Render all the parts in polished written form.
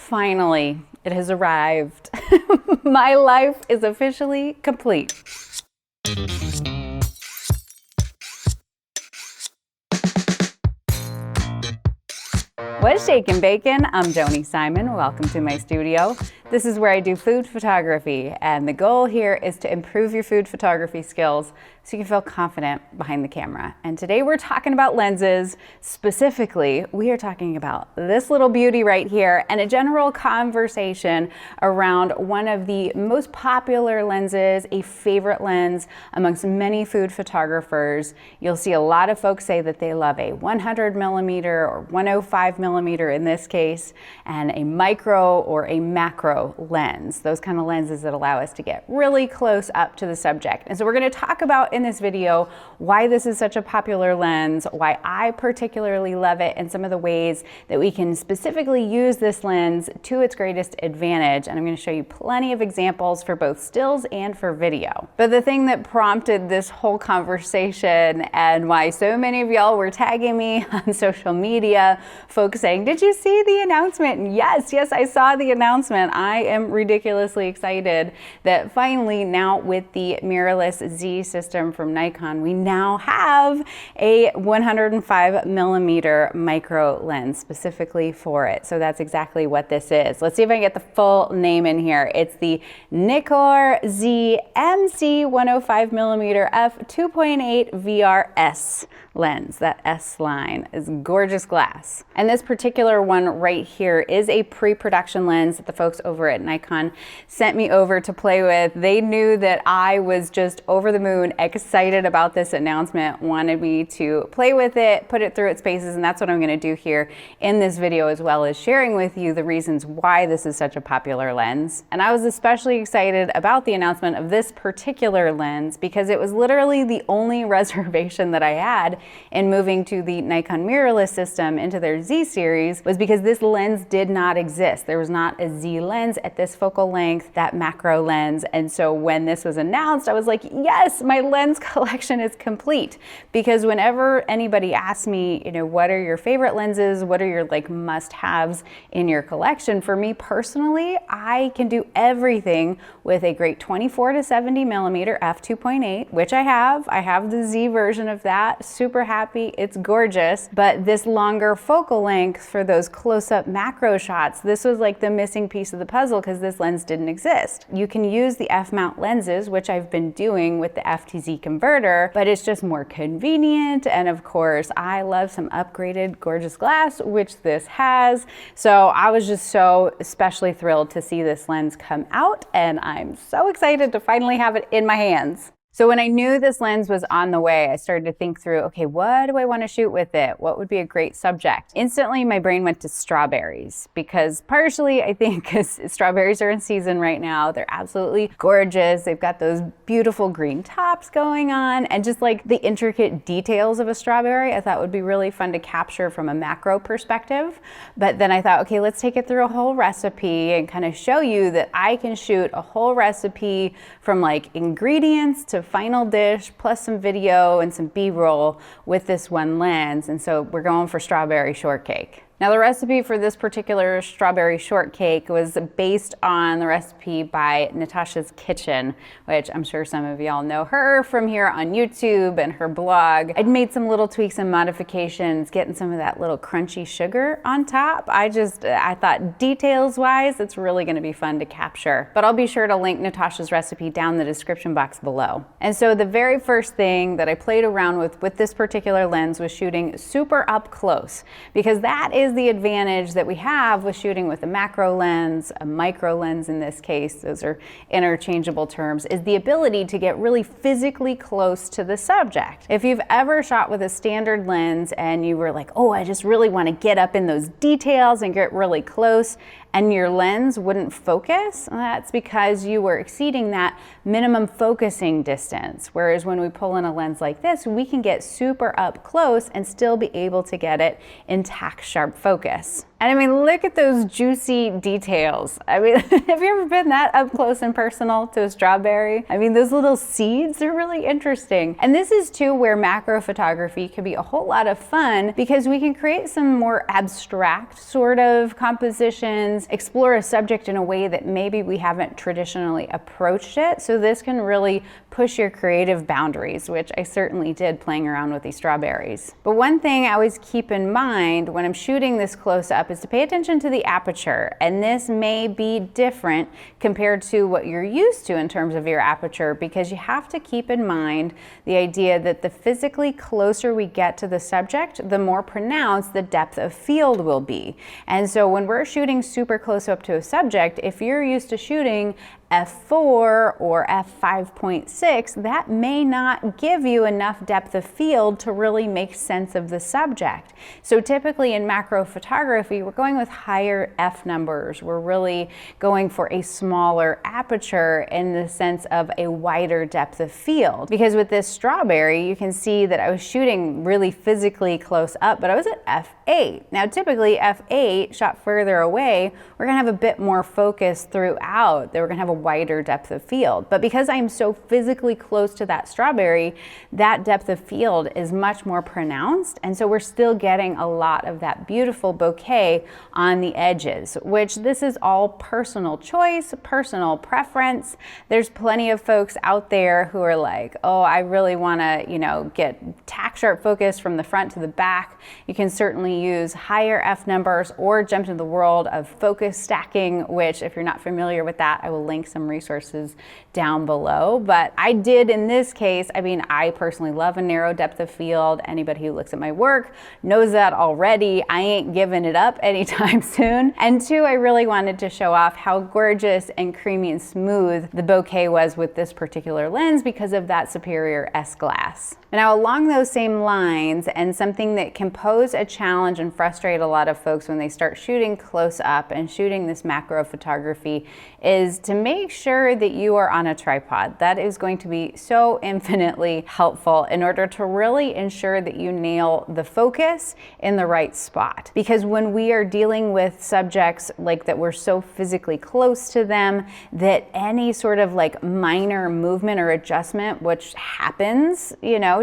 Finally, it has arrived. My life is officially complete. What's shakin' bacon? I'm Joni Simon. Welcome to my studio. This is where I do food photography, and the goal here is to improve your food photography skills so you can feel confident behind the camera. And today we're talking about lenses. Specifically, we are talking about this little beauty right here and a general conversation around one of the most popular lenses, a favorite lens amongst many food photographers. You'll see a lot of folks say that they love a 100 millimeter or 105 millimeter in this case, and a micro or a macro lens, those kind of lenses that allow us to get really close up to the subject. And so we're going to talk about in this video why this is such a popular lens, why I particularly love it, and some of the ways that we can specifically use this lens to its greatest advantage. And I'm going to show you plenty of examples for both stills and for video. But the thing that prompted this whole conversation and why so many of y'all were tagging me on social media, folks saying, "Did you see the announcement?" And yes, I saw the announcement. I am ridiculously excited that finally now with the mirrorless Z system from Nikon, we now have a 105 millimeter micro lens specifically for it. So that's exactly what this is. Let's see if I can get the full name in here. It's the Nikon Z MC 105 millimeter F2.8 VR S lens. That S line is gorgeous glass. And this particular one right here is a pre-production lens that the folks over at Nikon sent me over to play with. They knew that I was just over the moon excited about this announcement, wanted me to play with it, put it through its paces, and that's what I'm going to do here in this video, as well as sharing with you the reasons why this is such a popular lens. And I was especially excited about the announcement of this particular lens because it was literally the only reservation that I had in moving to the Nikon mirrorless system into their Z series, was because this lens did not exist. There was not a Z lens at this focal length, that macro lens. And so when this was announced, I was like, yes, my lens collection is complete. Because whenever anybody asks me, what are your favorite lenses? What are your must-haves in your collection? For me personally, I can do everything with a great 24 to 70 millimeter f2.8, which I have. I have the Z version of that. Super happy. It's gorgeous. But this longer focal length for those close-up macro shots, this was like the missing piece of the puzzle because this lens didn't exist. You can use the f-mount lenses, which I've been doing with the f/to-Z converter, but it's just more convenient. And of course, I love some upgraded gorgeous glass, which this has. So I was just so especially thrilled to see this lens come out, and I'm so excited to finally have it in my hands. So when I knew this lens was on the way, I started to think through, okay, what do I want to shoot with it? What would be a great subject? Instantly, my brain went to strawberries, because partially I think because strawberries are in season right now. They're absolutely gorgeous. They've got those beautiful green tops going on, and just like the intricate details of a strawberry, I thought would be really fun to capture from a macro perspective. But then I thought, okay, let's take it through a whole recipe and kind of show you that I can shoot a whole recipe from ingredients to final dish, plus some video and some B-roll with this one lens. And so we're going for strawberry shortcake. Now the recipe for this particular strawberry shortcake was based on the recipe by Natasha's Kitchen, which I'm sure some of y'all know her from here on YouTube and her blog. I'd made some little tweaks and modifications, getting some of that little crunchy sugar on top. I thought details-wise, it's really gonna be fun to capture. But I'll be sure to link Natasha's recipe down in the description box below. And so the very first thing that I played around with this particular lens was shooting super up close, because that is the advantage that we have with shooting with a macro lens, a micro lens in this case, those are interchangeable terms, is the ability to get really physically close to the subject. If you've ever shot with a standard lens and you were like, oh, I just really want to get up in those details and get really close, and your lens wouldn't focus, that's because you were exceeding that minimum focusing distance. Whereas when we pull in a lens like this, we can get super up close and still be able to get it intact, sharp focus. And I mean, look at those juicy details. I mean, have you ever been that up close and personal to a strawberry? I mean, those little seeds are really interesting. And this is too where macro photography can be a whole lot of fun, because we can create some more abstract sort of compositions, explore a subject in a way that maybe we haven't traditionally approached it. So this can really push your creative boundaries, which I certainly did playing around with these strawberries. But one thing I always keep in mind when I'm shooting this close up is to pay attention to the aperture. And this may be different compared to what you're used to in terms of your aperture, because you have to keep in mind the idea that the physically closer we get to the subject, the more pronounced the depth of field will be. And so when we're shooting super close up to a subject, if you're used to shooting f4 or f5.6, that may not give you enough depth of field to really make sense of the subject. So typically in macro photography, we're going with higher f numbers. We're really going for a smaller aperture in the sense of a wider depth of field. Because with this strawberry, you can see that I was shooting really physically close up, but I was at f8. Now typically f8 shot further away, we're gonna have a bit more focus throughout. We're gonna have a wider depth of field. But because I'm so physically close to that strawberry, that depth of field is much more pronounced. And so we're still getting a lot of that beautiful bouquet on the edges, which this is all personal choice, personal preference. There's plenty of folks out there who are like, oh, I really wanna, get tack sharp focus from the front to the back. You can certainly use higher F numbers or jump into the world of focus stacking, which if you're not familiar with that, I will link some resources down below. But I did in this case, I personally love a narrow depth of field. Anybody who looks at my work knows that already. I ain't giving it up anytime soon. And two, I really wanted to show off how gorgeous and creamy and smooth the bouquet was with this particular lens because of that superior S glass. Now along those same lines, and something that can pose a challenge and frustrate a lot of folks when they start shooting close up and shooting this macro photography, is to make sure that you are on a tripod. That is going to be so infinitely helpful in order to really ensure that you nail the focus in the right spot. Because when we are dealing with subjects like that, we're so physically close to them that any sort of like minor movement or adjustment, which happens,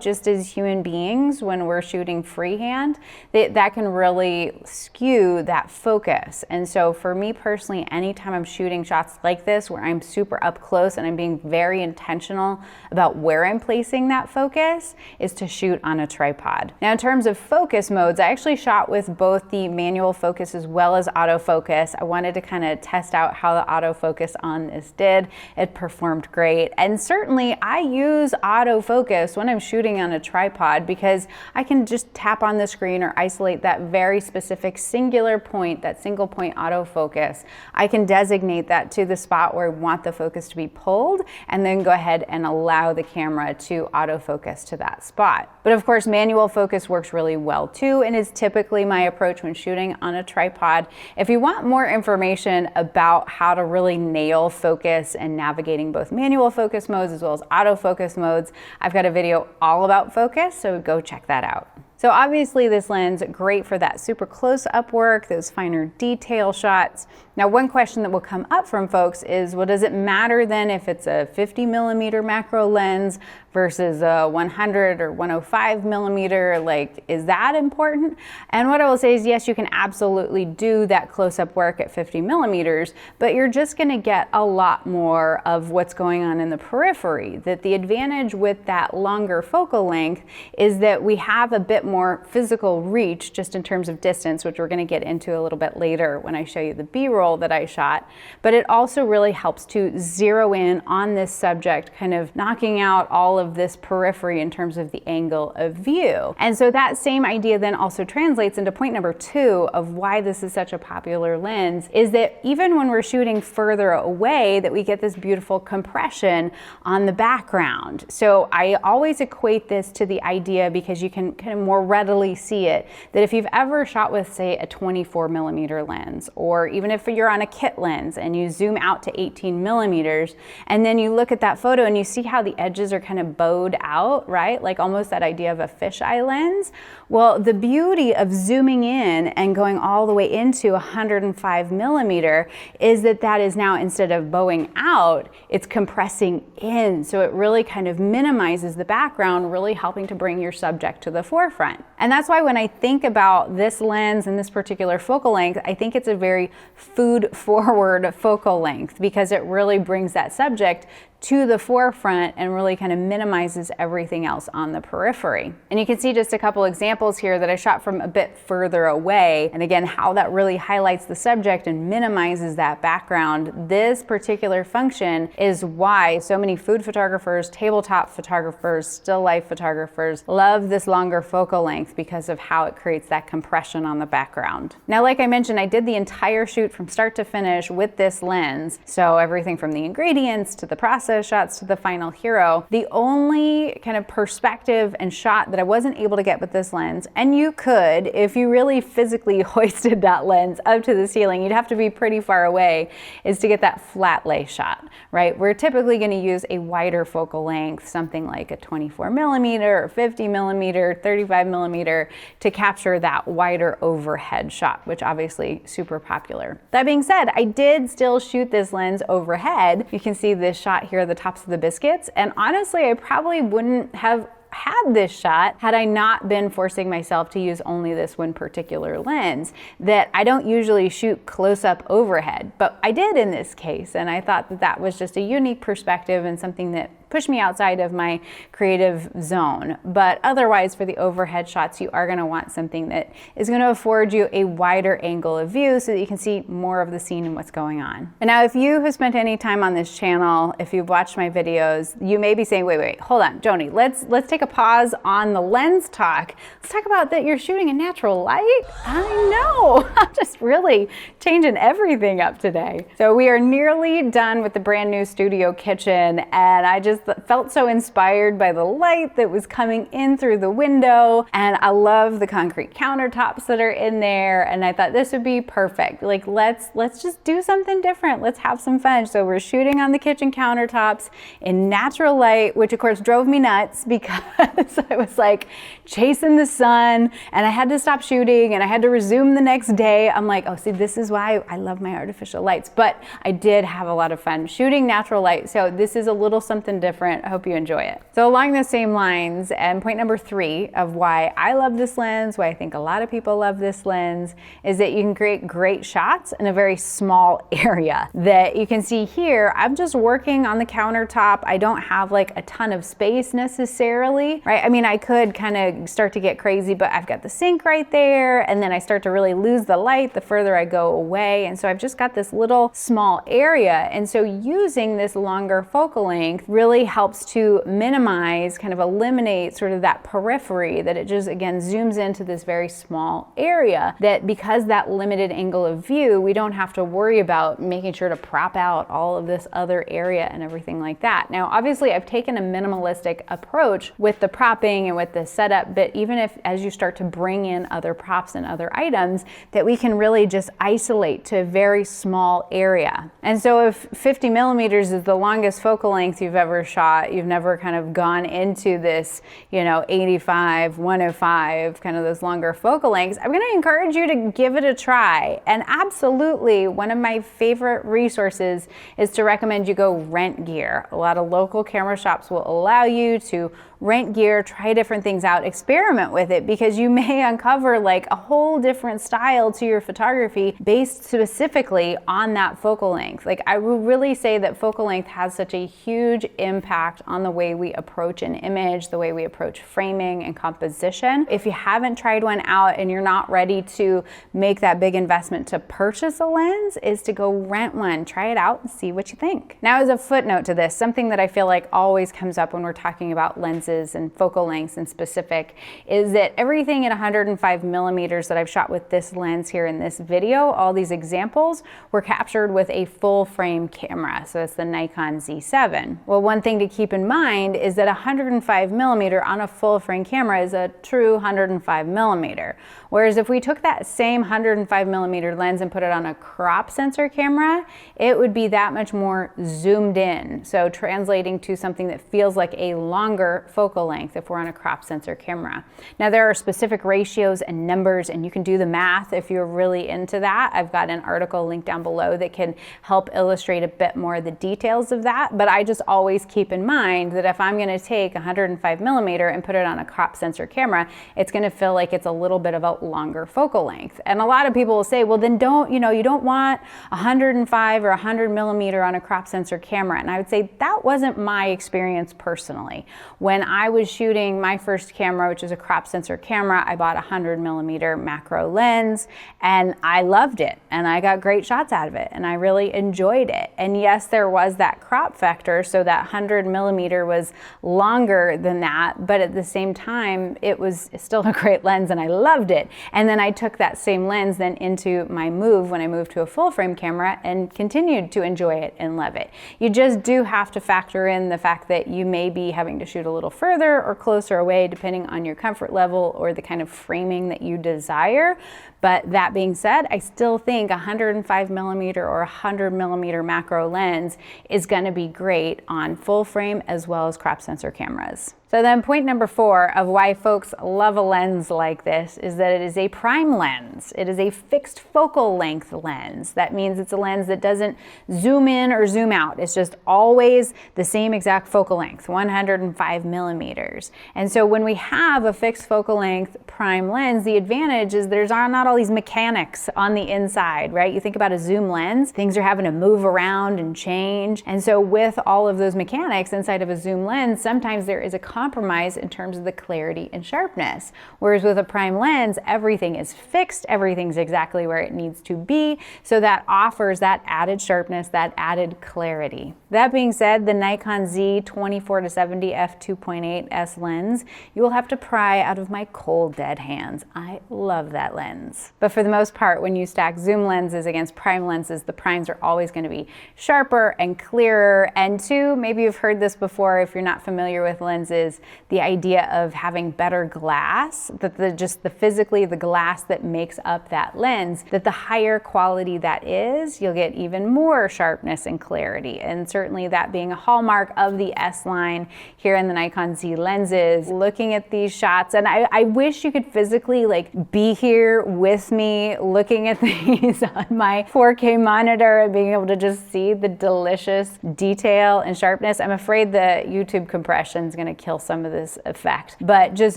just as human beings when we're shooting freehand, that can really skew that focus. And so for me personally, anytime I'm shooting shots like this where I'm super up close and I'm being very intentional about where I'm placing that focus, is to shoot on a tripod. Now in terms of focus modes, I actually shot with both the manual focus as well as autofocus. I wanted to kind of test out how the autofocus on this did. It performed great. And certainly I use autofocus when I'm shooting on a tripod because I can just tap on the screen or isolate that very specific singular point, that single point autofocus. I can designate that to the spot where I want the focus to be pulled and then go ahead and allow the camera to autofocus to that spot. But of course, manual focus works really well too and is typically my approach when shooting on a tripod. If you want more information about how to really nail focus and navigating both manual focus modes as well as autofocus modes, I've got a video all about focus, so go check that out. So obviously this lens, great for that super close up work, those finer detail shots. Now one question that will come up from folks is, well, does it matter then if it's a 50mm macro lens versus a 100 or 105 millimeter? Like, is that important? And what I will say is, yes, you can absolutely do that close up work at 50mm, but you're just gonna get a lot more of what's going on in the periphery. That the advantage with that longer focal length is that we have a bit more physical reach just in terms of distance, which we're gonna get into a little bit later when I show you the B-roll that I shot. But it also really helps to zero in on this subject, kind of knocking out all of this periphery in terms of the angle of view. And so that same idea then also translates into point number 2 of why this is such a popular lens, is that even when we're shooting further away, that we get this beautiful compression on the background. So I always equate this to the idea, because you can kind of more more readily see it, that if you've ever shot with, say, a 24mm lens, or even if you're on a kit lens and you zoom out to 18mm, and then you look at that photo and you see how the edges are kind of bowed out, right? Like almost that idea of a fisheye lens. Well, the beauty of zooming in and going all the way into 105mm is that that is now, instead of bowing out, it's compressing in. So it really kind of minimizes the background, really helping to bring your subject to the forefront. And that's why when I think about this lens and this particular focal length, I think it's a very food-forward focal length, because it really brings that subject to the forefront and really kind of minimizes everything else on the periphery. And you can see just a couple examples here that I shot from a bit further away. And again, how that really highlights the subject and minimizes that background. This particular function is why so many food photographers, tabletop photographers, still life photographers love this longer focal length, because of how it creates that compression on the background. Now, like I mentioned, I did the entire shoot from start to finish with this lens. So everything from the ingredients to the process shots to the final hero. The only kind of perspective and shot that I wasn't able to get with this lens, and you could if you really physically hoisted that lens up to the ceiling, you'd have to be pretty far away, is to get that flat lay shot, right? We're typically going to use a wider focal length, something like a 24mm or 50mm, 35mm, to capture that wider overhead shot, which obviously super popular. That being said, I did still shoot this lens overhead. You can see this shot here, the tops of the biscuits, and honestly, I probably wouldn't have had this shot had I not been forcing myself to use only this one particular lens. That I don't usually shoot close-up overhead, but I did in this case, and I thought that that was just a unique perspective and something that pushed me outside of my creative zone. But otherwise, for the overhead shots, you are going to want something that is going to afford you a wider angle of view so that you can see more of the scene and what's going on. And now, if you have spent any time on this channel, if you've watched my videos, you may be saying, wait, hold on, Joni, let's take a pause on the lens talk. Let's talk about that you're shooting in natural light. I know, I'm just really changing everything up today. So we are nearly done with the brand new studio kitchen, and I just felt so inspired by the light that was coming in through the window, and I love the concrete countertops that are in there, and I thought this would be perfect. Like, let's just do something different. Let's have some fun. So we're shooting on the kitchen countertops in natural light, which of course drove me nuts because I was like chasing the sun, and I had to stop shooting and I had to resume the next day. I'm like, oh, see, this is why I love my artificial lights. But I did have a lot of fun shooting natural light. So this is a little something different. I hope you enjoy it. So along the same lines, and point number 3 of why I love this lens, why I think a lot of people love this lens, is that you can create great shots in a very small area. That you can see here, I'm just working on the countertop. I don't have like a ton of space necessarily, right? I mean, I could kind of start to get crazy, but I've got the sink right there, and then I start to really lose the light the further I go away. And so I've just got this little small area. And so using this longer focal length really helps to minimize, kind of eliminate sort of that periphery, that it just, again, zooms into this very small area, that because that limited angle of view, we don't have to worry about making sure to prop out all of this other area and everything like that. Now, obviously, I've taken a minimalistic approach with the propping and with the setup, but even if, as you start to bring in other props and other items, that we can really just isolate to a very small area. And so if 50mm is the longest focal length you've ever shot, you've never kind of gone into this, 85, 105, kind of those longer focal lengths, I'm going to encourage you to give it a try. And absolutely, one of my favorite resources is to recommend you go rent gear. A lot of local camera shops will allow you to rent gear, try different things out, experiment with it, because you may uncover like a whole different style to your photography based specifically on that focal length. Like, I would really say that focal length has such a huge impact on the way we approach an image, the way we approach framing and composition. If you haven't tried one out and you're not ready to make that big investment to purchase a lens, is to go rent one, try it out and see what you think. Now, as a footnote to this, something that I feel like always comes up when we're talking about lenses lenses and focal lengths in specific is that everything at 105 millimeters that I've shot with this lens here in this video, all these examples were captured with a full frame camera. So it's the Nikon Z7. Well, one thing to keep in mind is that 105 millimeter on a full frame camera is a true 105 millimeter. Whereas if we took that same 105 millimeter lens and put it on a crop sensor camera, it would be that much more zoomed in. So translating to something that feels like a longer focal length if we're on a crop sensor camera. Now there are specific ratios and numbers, and you can do the math if you're really into that. I've got an article linked down below that can help illustrate a bit more of the details of that. But I just always keep in mind that if I'm going to take 105 millimeter and put it on a crop sensor camera, it's going to feel like it's a little bit of a longer focal length. And a lot of people will say, well, then don't, you don't want 105 or 100 millimeter on a crop sensor camera. And I would say that wasn't my experience personally. When I was shooting my first camera, which is a crop sensor camera, I bought a 100 millimeter macro lens and I loved it and I got great shots out of it and I really enjoyed it. And yes, there was that crop factor, so that 100 millimeter was longer than that, but at the same time, it was still a great lens and I loved it. And then I took that same lens then into my move when I moved to a full frame camera and continued to enjoy it and love it. You just do have to factor in the fact that you may be having to shoot a little further or closer away depending on your comfort level or the kind of framing that you desire. But that being said, I still think 105 millimeter or 100 millimeter macro lens is going to be great on full frame as well as crop sensor cameras. So then point number 4 of why folks love a lens like this is that it is a prime lens. It is a fixed focal length lens. That means it's a lens that doesn't zoom in or zoom out. It's just always the same exact focal length, 105 millimeters. And so when we have a fixed focal length prime lens, the advantage is there's not all these mechanics on the inside, right? You think about a zoom lens, things are having to move around and change. And so with all of those mechanics inside of a zoom lens, sometimes there is a compromise in terms of the clarity and sharpness. Whereas with a prime lens, everything is fixed, everything's exactly where it needs to be. So that offers that added sharpness, that added clarity. That being said, the Nikon Z 24-70 F2.8 S lens, you will have to pry out of my cold dead hands. I love that lens. But for the most part, when you stack zoom lenses against prime lenses, the primes are always going to be sharper and clearer. And two, maybe you've heard this before if you're not familiar with lenses, the idea of having better glass, that physically the glass that makes up that lens, that the higher quality that is, you'll get even more sharpness and clarity. And certainly that being a hallmark of the S line here in the Nikon Z lenses. Looking at these shots, and I wish you could physically be here with me looking at these on my 4K monitor and being able to just see the delicious detail and sharpness. I'm afraid the YouTube compression is going to kill some of this effect. But just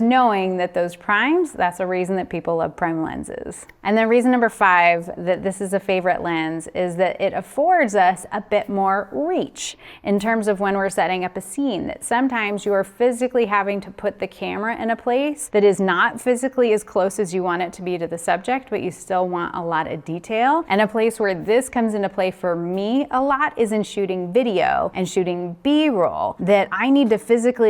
knowing that those primes, that's a reason that people love prime lenses. And then reason number 5 that this is a favorite lens is that it affords us a bit more reach in terms of when we're setting up a scene. That sometimes you are physically having to put the camera in a place that is not physically as close as you want it to be to the subject, but you still want a lot of detail. And a place where this comes into play for me a lot is in shooting video and shooting B-roll, that I need to physically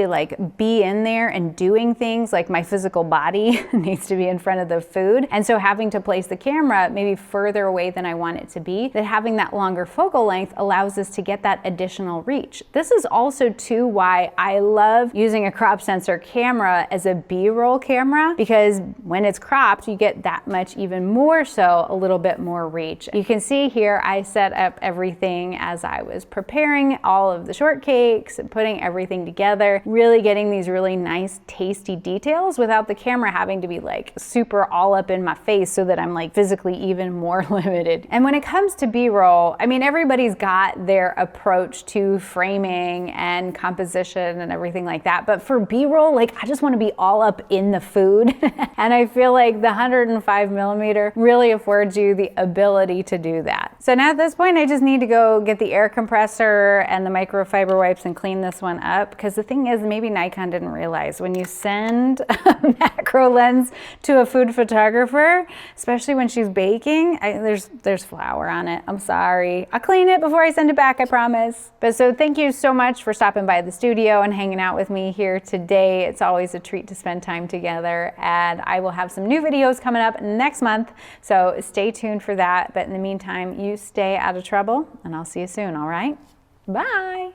be in there and doing things, like my physical body needs to be in front of the food. And so having to place the camera maybe further away than I want it to be, that having that longer focal length allows us to get that additional reach. This is also too why I love using a crop sensor camera as a B-roll camera, because when it's cropped, you get that much even more so a little bit more reach. You can see here I set up everything as I was preparing all of the shortcakes and putting everything together, really getting these really nice tasty details without the camera having to be super all up in my face so that I'm physically even more limited. And when it comes to B-roll, I mean, everybody's got their approach to framing and composition and everything like that. But for B-roll, I just want to be all up in the food. And I feel like the 105 millimeter really affords you the ability to do that. So now at this point, I just need to go get the air compressor and the microfiber wipes and clean this one up, because the thing is, maybe Nikon didn't realize. When you send a macro lens to a food photographer, especially when she's baking, there's flour on it. I'm sorry. I'll clean it before I send it back, I promise. But so thank you so much for stopping by the studio and hanging out with me here today. It's always a treat to spend time together, and I will have some new videos coming up next month, so stay tuned for that. But in the meantime, you stay out of trouble, and I'll see you soon, all right? Bye.